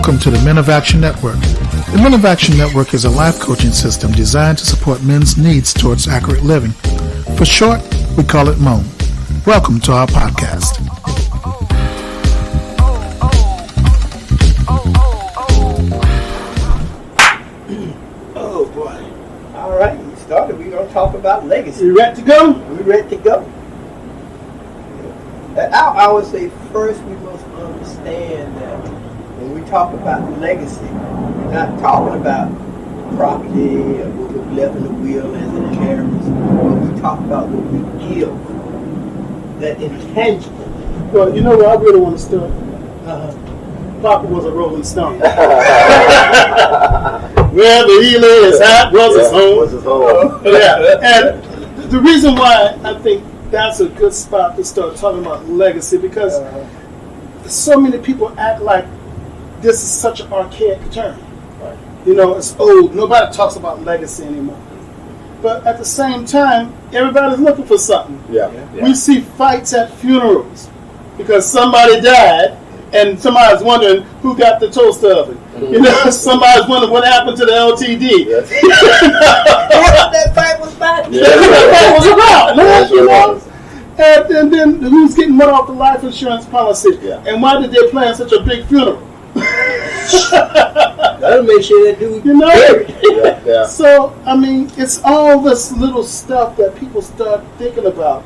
Welcome to the Men of Action Network. The Men of Action Network is a life coaching system designed to support men's needs towards accurate living. For short, we call it MOAN. Welcome to our podcast. Oh boy. All right, we started. We're going to talk about legacy. You ready to go? We're ready to go. I would say first we must understand that when we talk about legacy, we're not talking about property or what we've left in the will as an inheritance. But we talk about what we give, that intangible. Well, you know where I really want to start? Papa was a Rolling Stone. Wherever he lay his hat was his home. Was his home. Yeah, and the reason why I think that's a good spot to start talking about legacy, because so many people act like this is such an archaic term. Right. You know, it's old. Nobody talks about legacy anymore. But at the same time, everybody's looking for something. Yeah. We see fights at funerals because somebody died and somebody's wondering who got the toaster oven. You know, somebody's wondering what happened to the LTD. Yes. That fight was back. Yeah. That was about, man, That's you what it know. was. And then who's getting money off the life insurance policy? Yeah. And why did they plan such a big funeral? That'll make sure that dude You know? buried. Yeah. So, I mean, it's all this little stuff that people start thinking about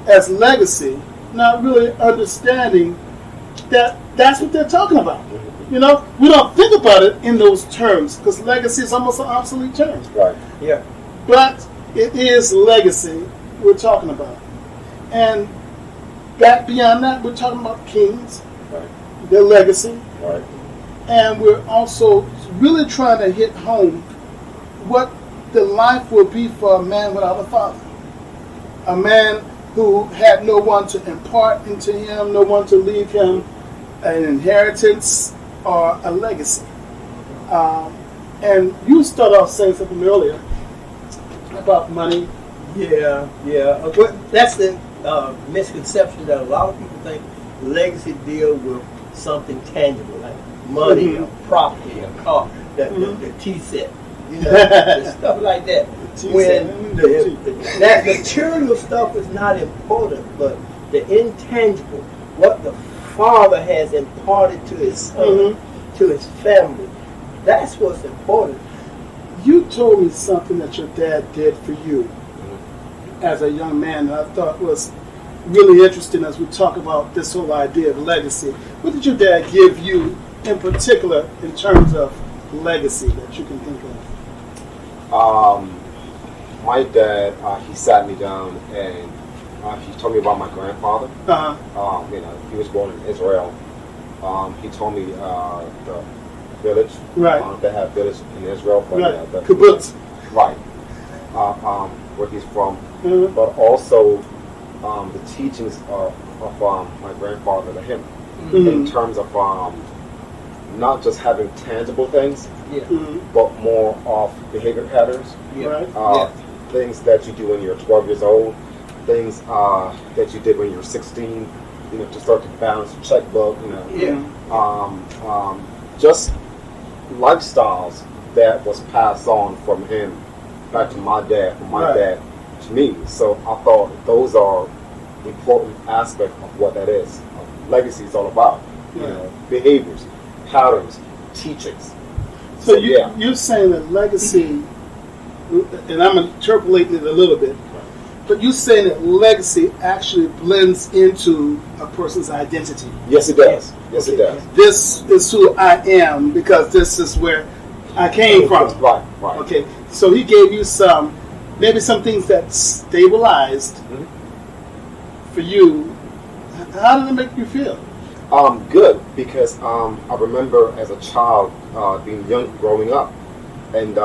as legacy, not really understanding that that's what they're talking about. You know, we don't think about it in those terms because legacy is almost an obsolete term. Right. Yeah. But it is legacy we're talking about. And back beyond that, we're talking about kings, Right. their legacy, Right. and we're also really trying to hit home what the life will be for a man without a father. A man who had no one to impart into him, no one to leave him an inheritance or a legacy. And you started off saying something earlier about money. Yeah. But that's the misconception that a lot of people think legacy deal with something tangible, like money or property or car, the T-set, you know, the stuff like that. When that material stuff is not important, but the intangible, what the father has imparted to his son, to his family, that's what's important. You told me something that your dad did for you as a young man that I thought was really interesting as we talk about this whole idea of legacy. What did your dad give you in particular in terms of legacy that you can think of? My dad, he sat me down and he told me about my grandfather. You know, he was born in Israel. He told me the village. Right. They have village in Israel. But, Right. the Kibbutz. Right. Where he's from. But also the teachings of my grandfather to him in terms of not just having tangible things, but more of behavior patterns. Right. Things that you do when you're 12 years old, things that you did when you were 16, you know, to start to balance your checkbook, you know. Just lifestyles that was passed on from him back to my dad, from my dad to me. So I thought those are important aspects of what that is. Legacy is all about, you know, behaviors, patterns, teachings. So you're saying that legacy, and I'm interpolating it a little bit, but you're saying that legacy actually blends into a person's identity. Yes, it does. Yes, it does. This is who I am because this is where I came from. Right. Okay, so he gave you maybe some things that stabilized for you. How did it make you feel? Good, because I remember as a child being young, growing up, and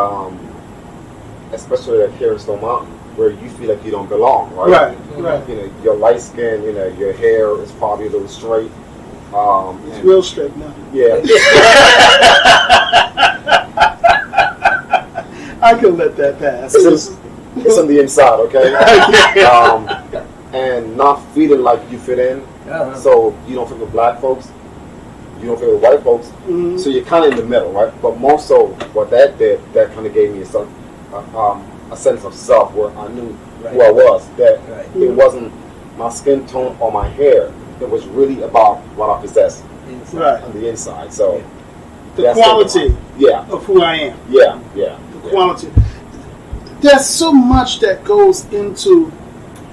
especially here in Stone Mountain, where you feel like you don't belong, right? Right. You know, your light skin, you know, your hair is probably a little straight. It's real straight now. Yeah. I can let that pass. It's on the inside, okay? And not feeling like you fit in, so you don't fit with black folks. you don't fit with white folks. Mm-hmm. So you're kind of in the middle, right? But more so, what that did, that kind of gave me a sense of self, where I knew who I was. That it wasn't my skin tone or my hair. It was really about what I possess on the inside. So the quality of who I am. Yeah. The quality. There's so much that goes into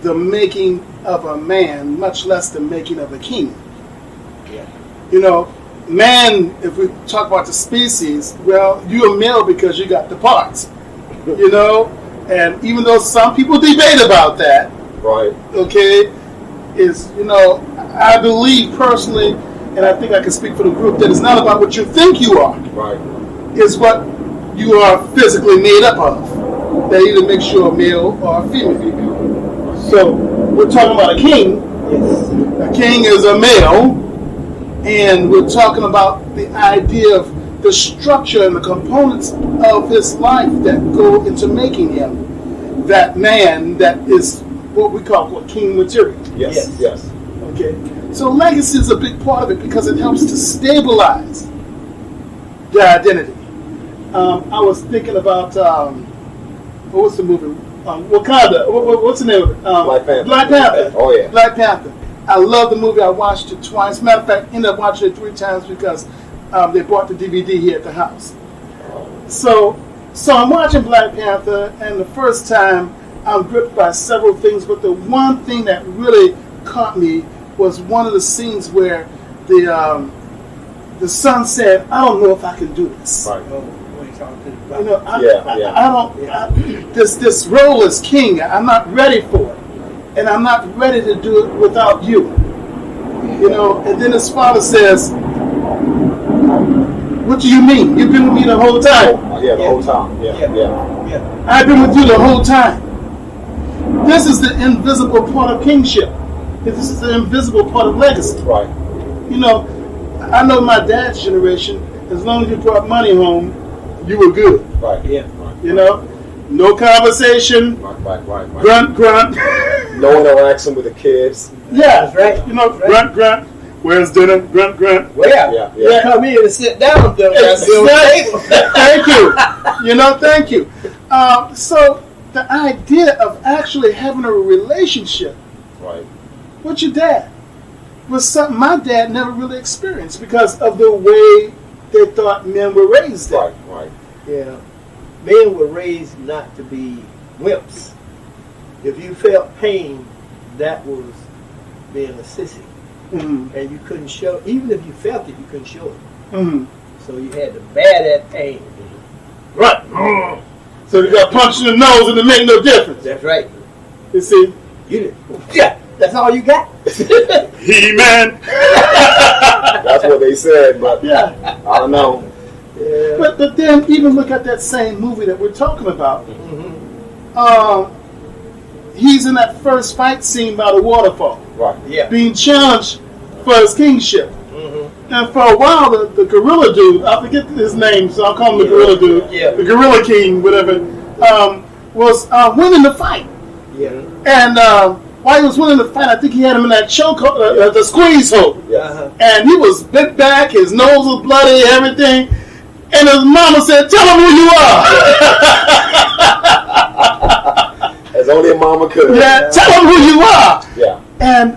the making of a man, much less the making of a king. Yeah. You know, man, if we talk about the species, well, you're a male because you got the parts. You know, and even though some people debate about that, right? Okay, is, you know, I believe personally, and I think I can speak for the group, that it's not about what you think you are. Right. It's what you are physically made up of. That either makes you a male or a female. So we're talking about a king. Yes. A king is a male, and we're talking about the idea of the structure and the components of his life that go into making him that man that is what we call king material. Yes. Okay. So legacy is a big part of it because it helps to stabilize the identity. I was thinking about what's the movie? Wakanda. What's the name of it? Black Panther. Black Panther. Oh yeah. Black Panther. I love the movie. I watched it twice. Matter of fact, ended up watching it 3 times because they bought the DVD here at the house. So I'm watching Black Panther, and the first time I'm gripped by several things, but the one thing that really caught me was one of the scenes where the son said, "I don't know if I can do this." Right. You know, I don't. This role as king, I'm not ready for it, and I'm not ready to do it without you. You know, and then his father says, "What do you mean? You've been with me the whole time." The whole time. Yeah. I've been with you the whole time. This is the invisible part of kingship. This is the invisible part of legacy. Right. You know, I know my dad's generation, as long as you brought money home, you were good. Right. Yeah. You know, no conversation. Right. Grunt. No interaction with the kids. Yeah. That's right. You know, grunt. Where's dinner? Grunt. Well, yeah. Come in and sit down. Thank you. You know, thank you. So the idea of actually having a relationship with your dad was something my dad never really experienced because of the way they thought men were raised. Right. Yeah. Men were raised not to be wimps. If you felt pain, that was being a sissy. Mm-hmm. And you couldn't show, even if you felt it, you couldn't show it. Mm-hmm. So you had to bear that pain. Right. So you got punched in the nose and it made no difference. That's right. You see? That's all you got. He-Man. That's what they said, but yeah. I don't know. Yeah. But then even look at that same movie that we're talking about. Mm-hmm. He's in that first fight scene by the waterfall. Right. Yeah. Being challenged for his kingship. Mm-hmm. And for a while, the gorilla dude, I forget his name, so I'll call him the gorilla dude. Yeah. The gorilla king, whatever, was winning the fight. Yeah. And while he was winning the fight, I think he had him in that choke, the squeeze hold. Yeah. And he was bent back, his nose was bloody, everything. And his mama said, "Tell him who you are." As only a mama could. Yeah, tell him who you are. Yeah. And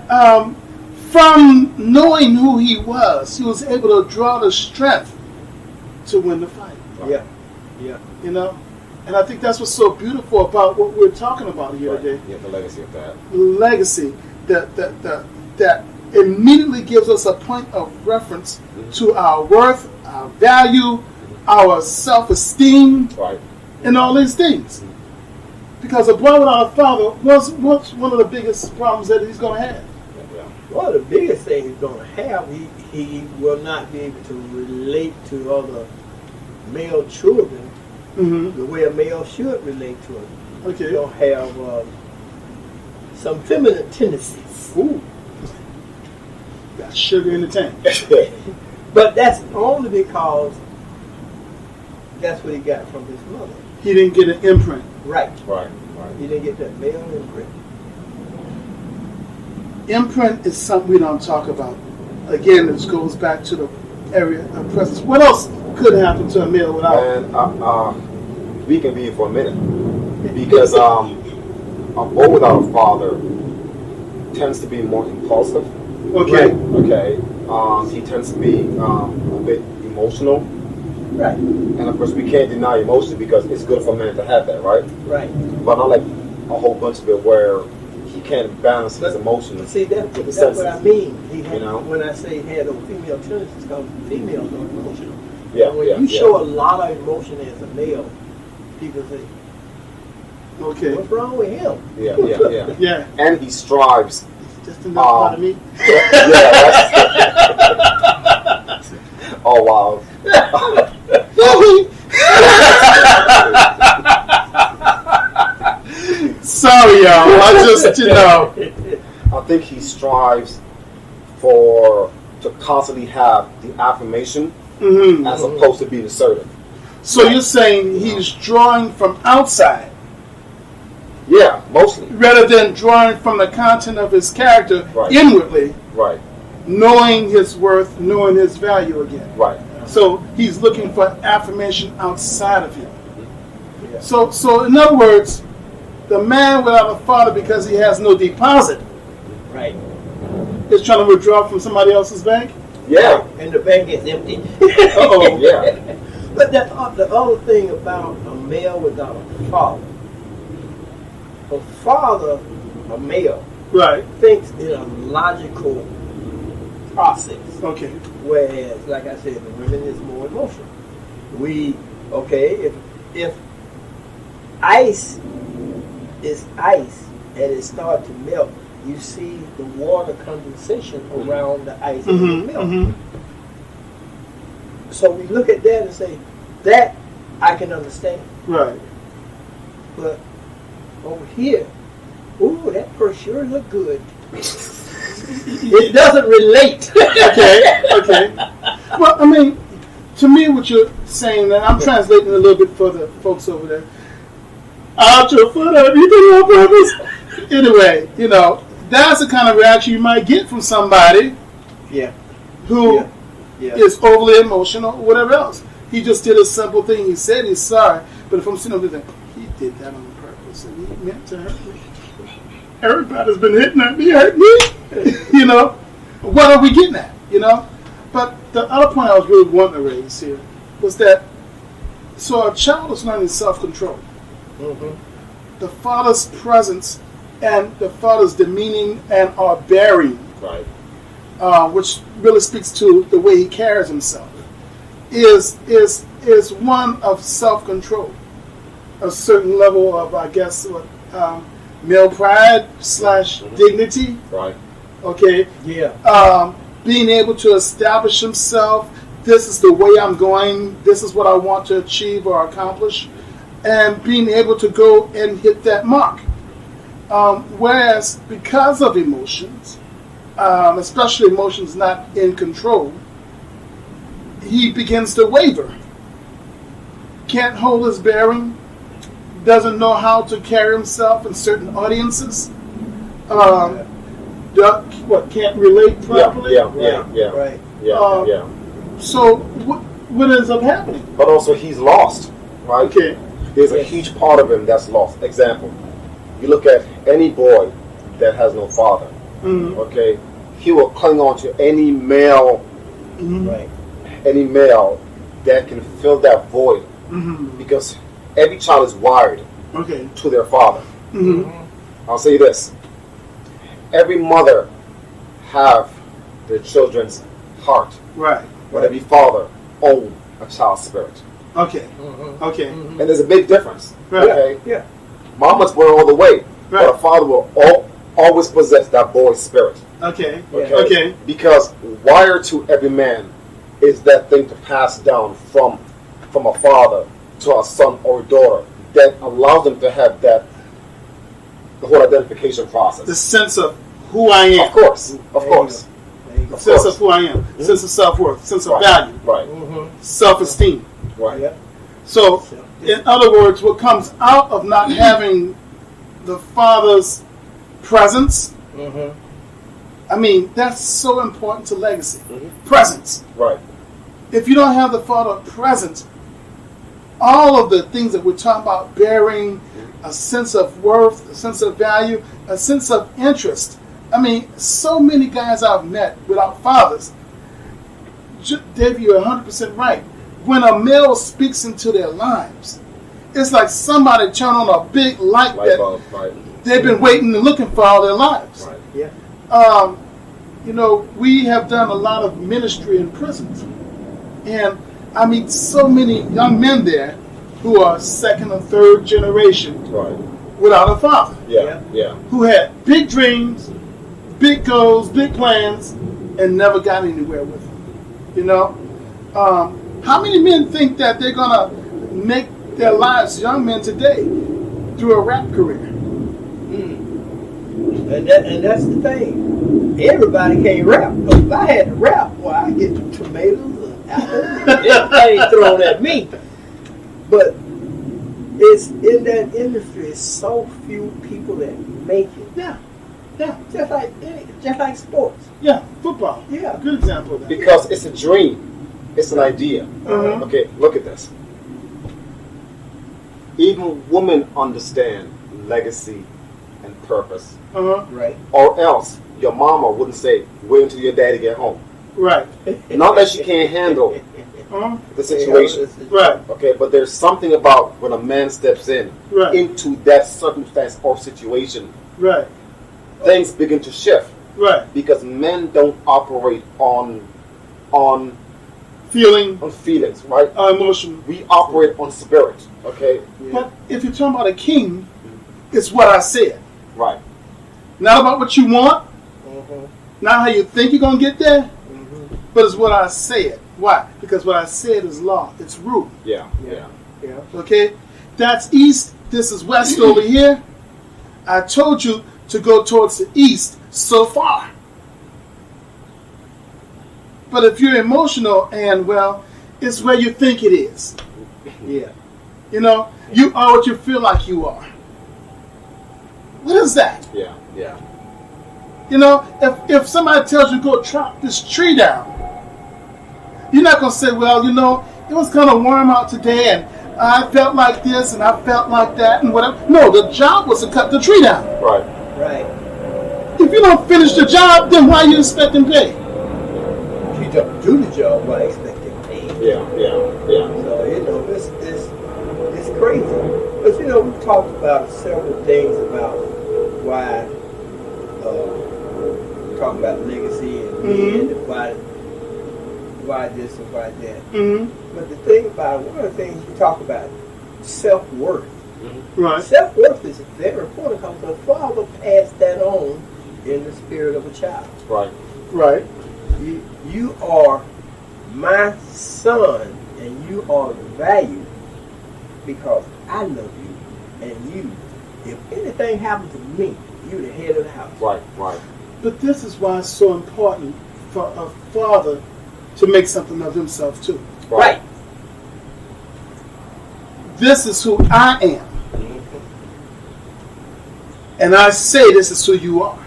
from knowing who he was able to draw the strength to win the fight. Yeah. You know? And I think that's what's so beautiful about what we're talking about here today. Yeah, the legacy of that. Legacy that immediately gives us a point of reference to our worth, our value, our self-esteem, and all these things. Because a boy without a father was one of the biggest problems that he's going to have. One of the biggest things he's going to have, he will not be able to relate to other male children the way a male should relate to them. Okay. He'll have some feminine tendencies. Ooh. Got sugar in the tank. But that's only because that's what he got from his mother. He didn't get an imprint. Right. Right. He didn't get that male imprint. Imprint is something we don't talk about. Again, this goes back to the area of presence. What else could happen to a male without? And we can be here for a minute because a boy without a father tends to be more impulsive. Okay. Okay. He tends to be a bit emotional. Right. And of course, we can't deny emotion because it's good for men to have that, right? Right. But not like a whole bunch of it where he can't balance his emotions. See, that's what I mean. When I say he had those female tendencies, because females are emotional. Yeah. When you show a lot of emotion as a male, people say, okay, what's wrong with him? Yeah. Yeah. And he strives. Just enough part of me. Oh wow. Sorry, y'all. I just, I think he strives to constantly have the affirmation as opposed to being assertive. So you're saying he's drawing from outside? Yeah, mostly. Rather than drawing from the content of his character inwardly. Right. Knowing his worth, knowing his value again. Right. So he's looking for affirmation outside of him. Yeah. So in other words, the man without a father because he has no deposit Right. is trying to withdraw from somebody else's bank? Yeah. And the bank is empty. Uh-oh. Yeah. But the other thing about a male without a father, a male, Right. thinks in a logical process. Okay. Whereas, like I said, the women is more emotional. If ice is ice and it starts to melt, you see the water condensation around the ice and the milk. Mm-hmm. So we look at that and say, that I can understand. Right. But over here, ooh, that purse sure look good. It doesn't relate. Okay. Well, I mean, to me, what you're saying, and I'm translating a little bit for the folks over there. Out your foot, have you been on purpose? Anyway, that's the kind of reaction you might get from somebody who is overly emotional or whatever else. He just did a simple thing. He said he's sorry. But if I'm sitting over there, he did that on purpose and he meant to hurt me. Everybody's been hitting at me, hurt me. What are we getting at? But the other point I was really wanting to raise here was that so a child is learning self-control. Mm-hmm. The father's presence and the father's demeaning and our bearing, Right. which really speaks to the way he carries himself, is one of self-control, a certain level of, I guess, male pride / dignity. Right. Okay. Yeah. Being able to establish himself. This is the way I'm going. This is what I want to achieve or accomplish, and being able to go and hit that mark. Whereas because of emotions, especially emotions not in control, he begins to waver. Can't hold his bearing. Doesn't know how to carry himself in certain audiences. Can't relate properly. Yeah. Right. Yeah. So what ends up happening? But also he's lost, right? Okay. There's a huge part of him that's lost. Example, you look at any boy that has no father, okay? He will cling on to any male, Right. any male that can fill that void, because every child is wired to their father. I'll say this: every mother have their children's heart, Right. but every father own a child's spirit. Okay. Okay. And there's a big difference. Right. Okay. Yeah. Mama's born all the way, Right. but a father will always possess that boy's spirit. Okay. Okay. Okay. Because wired to every man is that thing to pass down from a father to a son or a daughter that allows them to have the whole identification process. The sense of who I am. Of course. Sense of who I am. Sense of self-worth. Sense of value. Right. Self-esteem. Right. Yep. So, in other words, what comes out of not having the father's presence, I mean, that's so important to legacy. Presence. Right. if you don't have the father present, all of the things that we're talking about, bearing a sense of worth, a sense of value, a sense of interest. I mean, so many guys I've met without fathers. Dave, you're 100% right. When a male speaks into their lives, it's like somebody turned on a big light that bulb, right. They've been waiting and looking for all their lives. Right. Yeah. You know, we have done a lot of ministry in prisons. And I meet so many young men there who are second or third generation Right. without a father. Yeah. Yeah. Who had big dreams, big goals, big plans, and never got anywhere with them. You know? How many men think that they're going to make their lives, young men today, through a rap career? And that's the thing. Everybody can't rap. If I had to rap, well, I get the tomatoes and apples, everything thrown at me. But it's in that industry. It's so few people that make it. Yeah. Just like sports. Yeah, football. Yeah. Good example of that. Because it's a dream. It's an idea. Uh-huh. Okay, look at this. Even women understand legacy and purpose. Uh-huh. Right. Or else your mama wouldn't say, wait until your daddy get home. Right. Not that she can't handle Uh-huh. the situation. Right. Okay, but there's something about when a man steps in Right. into that circumstance or situation, Right. things begin to shift Right. because men don't operate on Feeling feelings, right? emotion. We operate on spirit. Okay, But if you're talking about a king, it's what I said. right. Not about what you want, Mm-hmm. not how you think you're going to get there, Mm-hmm. but it's what I said. Why? Because what I said is law. It's rule. Yeah. Yeah. Okay? That's east. This is west over here. I told you to go towards the east so far. But if you're emotional and, well, it's where you think it is. Yeah. You know, you are what you feel like you are. What is that? Yeah. You know, if somebody tells you to go chop this tree down, you're not going to say, well, you know, it was kind of warm out today and I felt like this and I felt like that and whatever. No, the job was to cut the tree down. Right. Right. If you don't finish the job, then why are you expecting pay? You don't do the job by expecting pay. Yeah. So, you know, it's crazy. But, you know, we've talked about several things about why, talk about legacy and men and why this and why that. Mm-hmm. But the thing about it, one of the things you talk about, self-worth. Right. Self-worth is very important because the father passed that on in the spirit of a child. Right. Right. You are my son, and you are valued because I love you, and you. If anything happens to me, you're the head of the house. Right. But this is why it's so important for a father to make something of himself too. Right. This is who I am. And I say this is who you are.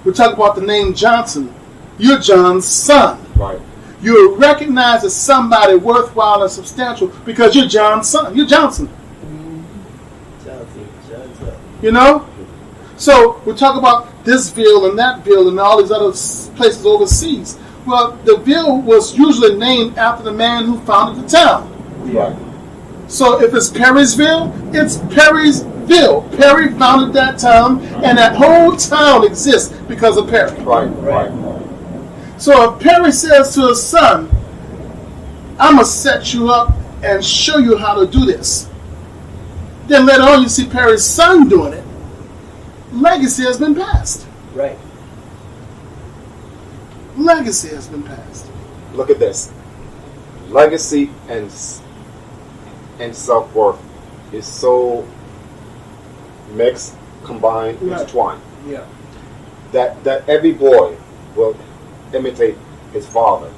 We talk about the name Johnson. You're John's son. Right. You're recognized as somebody worthwhile and substantial because you're John's son. You're Johnson. Johnson. You know? So we talk about this ville and that ville and all these other places overseas. Well, the ville was usually named after the man who founded the town. Right. So if it's Perrysville, it's Perrysville. Perry founded that town, and that whole town exists because of Perry. Right. So if Perry says to his son, I'm going to set you up and show you how to do this, then later on you see Perry's son doing it, legacy has been passed. Right. Legacy has been passed. Look at this. Legacy and self-worth is so mixed, combined, Right. intertwined. Yeah. That every boy will imitate his father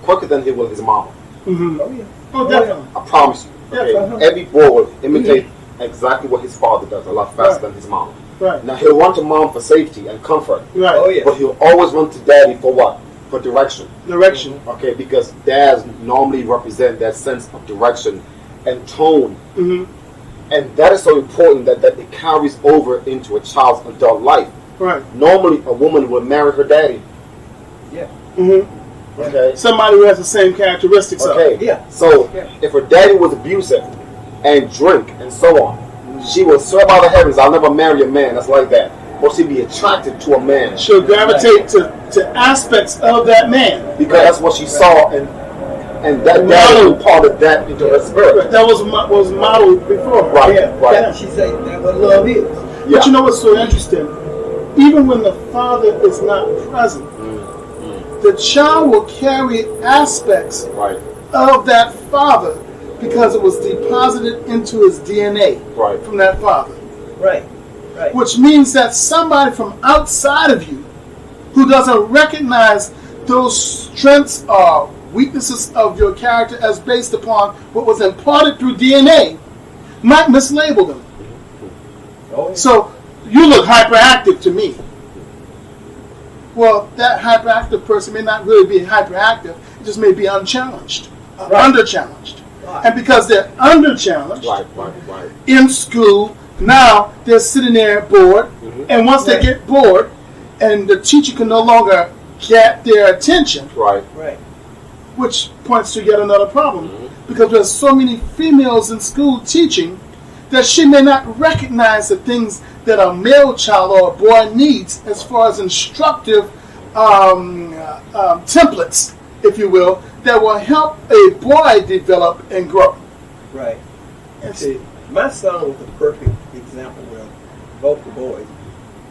quicker than he will his mama. Mm-hmm. Oh, yeah. Oh, definitely. I promise you. Okay? Yes, Every boy will imitate exactly what his father does a lot faster than his mama. Right. Now he'll run to mom for safety and comfort, Right. Oh, yeah. but he'll always run to daddy for what? for direction. Direction. Okay, because dads normally represent that sense of direction and tone. And that is so important that it carries over into a child's adult life. Right. Normally, a woman will marry her daddy. Yeah. Okay. Somebody who has the same characteristics. Okay. Of it. Yeah. So if her daddy was abusive and drink and so on, she will swear by the heavens, I'll never marry a man that's like that. Or she'll be attracted to a man. She'll gravitate to aspects of that man. Because that's what she saw, and that daddy imparted that into her spirit. That was modeled before. Right. Yeah. Right. Yeah. She said that's what love is. Yeah. But you know what's so interesting? Even when the father is not present, the child will carry aspects of that father because it was deposited into his DNA from that father. Right. Right. Which means that somebody from outside of you who doesn't recognize those strengths or weaknesses of your character as based upon what was imparted through DNA might mislabel them. Oh, yeah. So, you look hyperactive to me. Well, that hyperactive person may not really be hyperactive. It just may be unchallenged, underchallenged. Right. And because they're underchallenged Right. in school, now they're sitting there bored. And once they get bored, and the teacher can no longer get their attention, Right. which points to yet another problem. Because there's so many females in school teaching that she may not recognize the things that a male child or a boy needs as far as instructive templates, if you will, that will help a boy develop and grow. Right. See, my son was a perfect example of both the boys.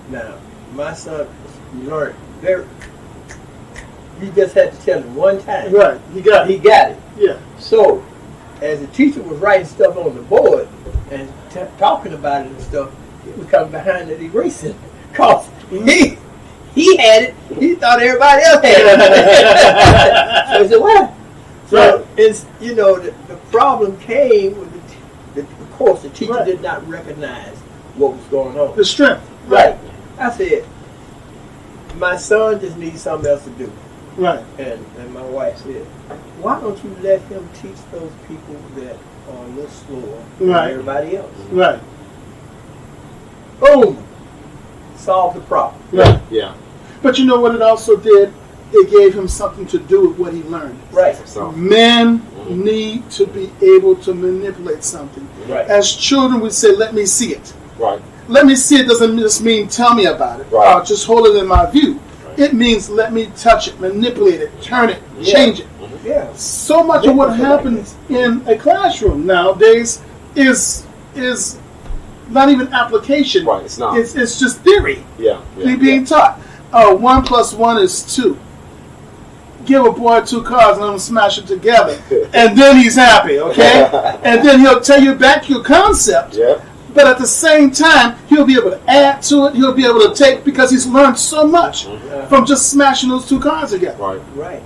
Now, my son learned very. You just had to tell him one time. Right. He got it. Yeah. So, as the teacher was writing stuff on the board and talking about it and stuff, he was coming behind and erasing it. Because he had it. He thought everybody else had it. So he said, what? So, it's, the problem came with of course, the teacher did not recognize what was going on. The strength. Right. I said, my son just needs something else to do. Right. And my wife said, why don't you let him teach those people that are a little slower than everybody else? Right. Boom. Solve the problem. Right. Yeah. But you know what it also did? It gave him something to do with what he learned. Right. So. Men need to be able to manipulate something. Right. As children, we say, let me see it. Right. Let me see it doesn't just mean tell me about it. Right. Or just hold it in my view. Right. It means let me touch it, manipulate it, turn it, change it. Yeah. So much of what happens in a classroom nowadays is not even application. Right. It's not. It's just theory. Yeah. Being taught. 1 + 1 is 2. Give a boy 2 cards and let him smash it together, and then he's happy. Okay, and then he'll tell you back your concept. Yeah. But at the same time, he'll be able to add to it. He'll be able to take because he's learned so much from just smashing those 2 cards together. Right.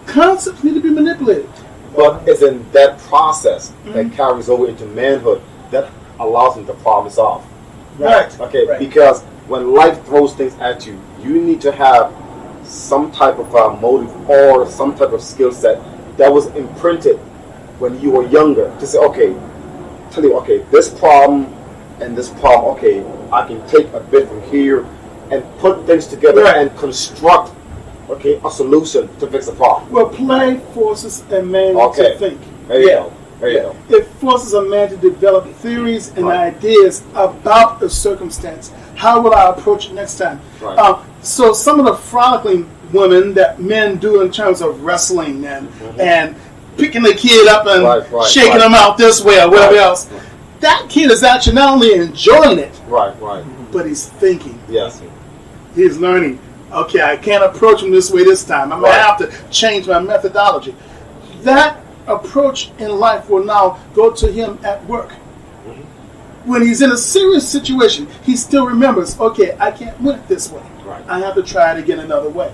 Concepts need to be manipulated. But it's in that process that carries over into manhood that allows him to problem solve. Right. Okay. Right. Because when life throws things at you, you need to have some type of motive or some type of skill set that was imprinted when you were younger to say, this problem and this problem, I can take a bit from here and put things together and construct, a solution to fix a problem. Well, play forces a man to think. There you go. There you go. It forces a man to develop theories and ideas about the circumstance. How will I approach it next time? Right. So some of the frolicking women that men do in terms of wrestling and picking the kid up and shaking them out this way or whatever else, that kid is actually not only enjoying it, but he's thinking. Yes. He's learning. Okay, I can't approach him this way this time. I'm going to have to change my methodology. That approach in life will now go to him at work. When he's in a serious situation, he still remembers, I can't win it this way. I have to try it again another way.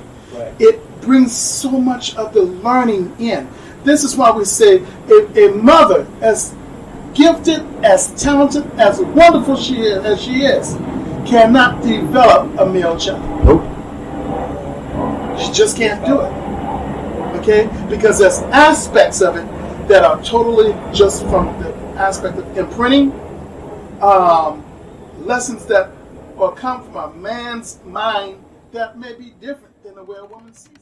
It brings so much of the learning in. This is why we say a mother, as gifted, as talented, as wonderful as she is, cannot develop a male child. Nope. You just can't do it. Okay? Because there's aspects of it that are totally just from the aspect of imprinting, lessons that will come from a man's mind that may be different than the way a woman sees it.